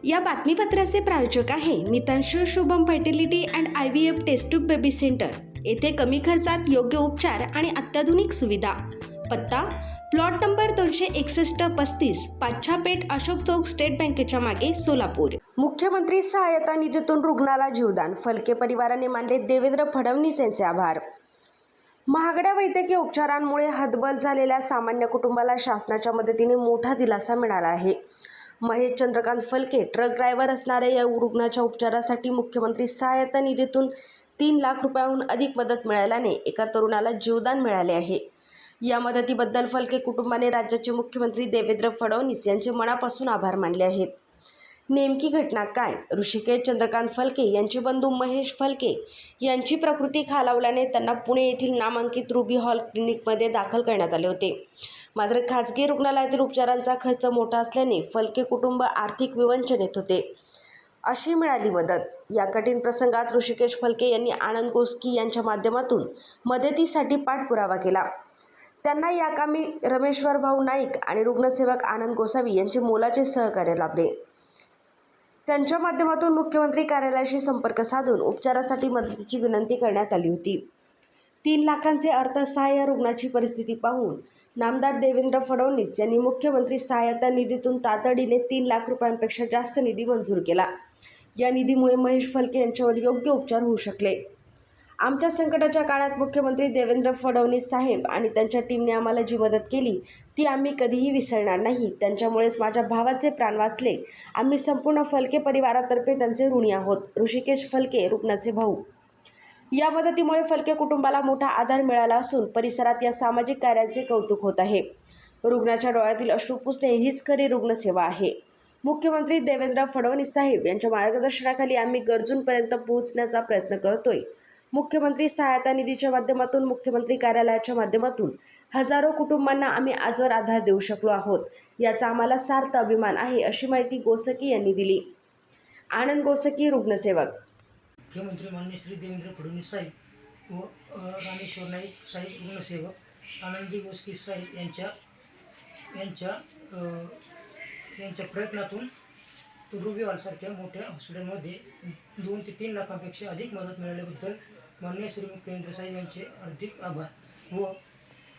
या बातमीपत्राचे प्रायोजक आहे Mitanshu Shubham fertility and IVF test tube baby centre. येथे कमी खर्चात योग्य उपचार आणि अत्याधुनिक सुविधा। पत्ता plot number 261-35 Pachhapeth Ashok Chowk state बँकेच्या मागे सोलापूर। मुख्यमंत्री सहायता निधीतून रुग्णाला जीवदान, फलके परिवाराने मानले देवेंद्र फडणवीस यांचे आभार। महागड्या वैद्यकीय उपचारांमुळे हतबल झालेल्या सामान्य कुटुंबाला शासनाच्या मदतीने मोठा दिलासा मिळाला आहे। महेश चंद्रकांत फलके ट्रक ड्रायव्हर असणाऱ्या या रुग्णाच्या उपचारासाठी मुख्यमंत्री सहायता निधीतून 3 लाख रुपयांहून अधिक मदत मिळाल्याने एका तरुणाला जीवदान मिळाले आहे। या मदतीबद्दल फलके कुटुंबाने राज्याचे मुख्यमंत्री देवेंद्र फडणवीस यांचे मनापासून आभार मानले आहेत। नेमकी घटना काय? ऋषिकेश चंद्रकांत फलके यांचे बंधू महेश फलके यांची प्रकृती खालावल्याने त्यांना पुणे येथील नामांकित रुबी हॉल क्लिनिकमध्ये दाखल करण्यात आले होते। मात्र खासगी रुग्णालयातील उपचारांचा खर्च मोठा असल्याने फलके कुटुंब आर्थिक विवंचनेत होते। अशी मिळाली मदत। या कठीण प्रसंगात ऋषिकेश फलके यांनी आनंद गोस्की यांच्या माध्यमातून मदतीसाठी पाठपुरावा केला। त्यांना या कामी रमेश्वर भाऊ नाईक आणि रुग्णसेवक आनंद गोसावी यांचे मोलाचे सहकार्य लाभले। त्यांच्या माध्यमातून मुख्यमंत्री कार्यालयाशी संपर्क साधून उपचारासाठी मदतीची विनंती करण्यात आली होती। 3 लाखांचे अर्थसहाय्य रुग्णाची परिस्थिती पाहून नामदार देवेंद्र फडणवीस यांनी मुख्यमंत्री सहायता निधीतून तातडीने 3 लाख रुपयांपेक्षा जास्त निधी मंजूर केला। या निधीमुळे महेश फलके यांच्यावर योग्य उपचार होऊ शकले। आमच्या संकटाच्या काळात मुख्यमंत्री देवेंद्र फडणवीस साहेब आणि त्यांच्या टीमने आम्हाला जी मदत केली ती आम्ही कधीही विसरणार नाही। त्यांच्यामुळेच माझ्या भावाचे प्राण वाचले। आम्ही संपूर्ण फलके परिवारातर्फे त्यांचे ऋणी आहोत। ऋषिकेश फलके रुग्णाचे भाऊ। या मदतीमुळे फलके कुटुंबाला मोठा आधार मिळाला असून परिसरात या सामाजिक कार्याचे कौतुक होत आहे। रुग्णाच्या डोळ्यातील अश्रू पुसणे हीच खरी रुग्णसेवा आहे। मुख्यमंत्री देवेंद्र फडणवीस साहेब यांच्या मार्गदर्शनाखाली आम्ही गरजूंपर्यंत पोहोचण्याचा प्रयत्न करतोय। मुख्यमंत्री सहायता निधीच्या माध्यमातून मुख्यमंत्री कार्यालयाच्या माध्यमातून हजारो कुटुंबांना आम्ही आजवर आधार देऊ शकलो आहोत। याचा आम्हाला सार्थ अभिमान आहे, अशी माहिती गोसकी यांनी दिली। आनंद गोसकी रुग्णसेवक। मुख्यमंत्री माननीय श्री देवेंद्र फडणवीस साहेब व रामेश्वर नाईक साहेब रुग्णसेवक आनंदी गोस्की साहेब यांच्या प्रयत्नातून रुबी हॉलसारख्या मोठ्या हॉस्पिटलमध्ये 2 ते 3 लाखांपेक्षा अधिक मदत मिळाल्याबद्दल माननीय श्री मुख्यमंत्री साहेब यांचे हार्दिक आभार व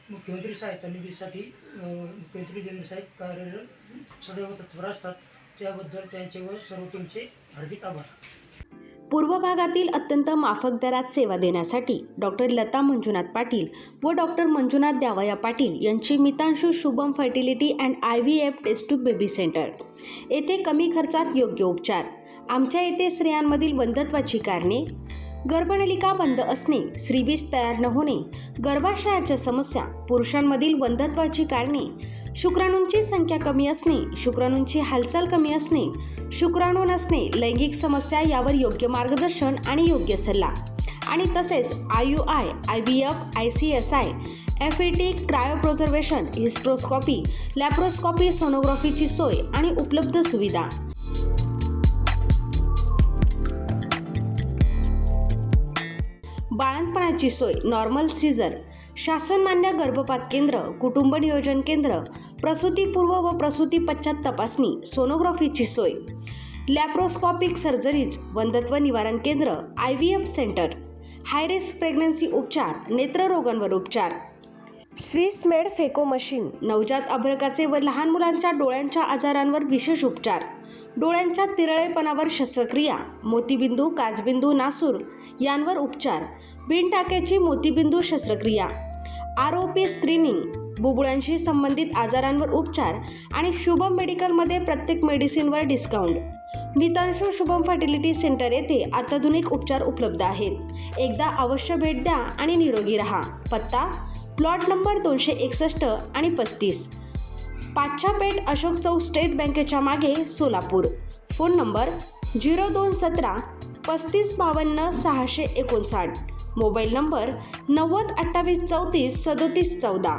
मुख्यमंत्री सहायता निधीसाठी मुख्यमंत्री देवेंद्र साहेब कार्यरत सदैव तत्पर असतात, त्याबद्दल त्यांचे व सर्व टीमचे हार्दिक आभार। पूर्व भागातील अत्यंत माफक दरात सेवा देण्यासाठी डॉक्टर लता मंजुनाथ पाटील व डॉक्टर मंजुनाथ द्यावया पाटील यांची Mitanshu Shubham fertility and IVF test tube baby centre. येथे कमी खर्चात योग्य उपचार। आमच्या येथे स्त्रियांमधील वंध्यत्वाची कारणे, गर्भनलिका बंद असणे, श्रीबीज तयार न होणे, गर्भाशयाच्या समस्या, पुरुषांमधील वंध्यत्वाची कारणे, शुक्राणूंची संख्या कमी असणे, शुक्राणूंची हालचाल कमी असणे, शुक्राणू नसणे, लैंगिक समस्या यावर योग्य मार्गदर्शन आणि योग्य सल्ला आणि तसेच IUI, IVF, ICSI, FET, क्रायोप्रिझर्वेशन, हिस्ट्रोस्कॉपी, लॅप्रोस्कॉपी, सोनोग्राफीची सोय आणि उपलब्ध सुविधा। बाळंतपणाची सोय, नॉर्मल सीझर, शासनमान्य गर्भपात केंद्र, कुटुंब नियोजन केंद्र, प्रसूतीपूर्व व प्रसूती पश्चात तपासणी, सोनोग्राफीची सोय, लॅप्रोस्कॉपिक सर्जरीज, वंध्यत्व निवारण केंद्र, IVF centre, high risk pregnancy उपचार, नेत्ररोगांवर उपचार, स्विस मेड फेको मशीन, नवजात अर्भकाचे व लहान मुलांच्या डोळ्यांच्या आजारांवर विशेष उपचार, डोळ्यांच्या तिरळेपणावर शस्त्रक्रिया, मोतीबिंदू, काचबिंदू, नासूर यांवर उपचार, बिनटाक्याची मोतीबिंदू शस्त्रक्रिया, ROP स्क्रीनिंग, बुबुळांशी संबंधित आजारांवर उपचार आणि शुभम मेडिकलमध्ये प्रत्येक मेडिसिनवर डिस्काउंट। मितांशू शुभम फर्टिलिटी सेंटर येथे अत्याधुनिक उपचार उपलब्ध आहेत। एकदा अवश्य भेट द्या आणि निरोगी राहा। पत्ता प्लॉट नंबर 261 आणि 35 पाच्छापेठ अशोक चौक स्टेट बँकेच्या मागे Solapur. Phone number 0217 3552 659। Mobile number 90 28 34 37 14।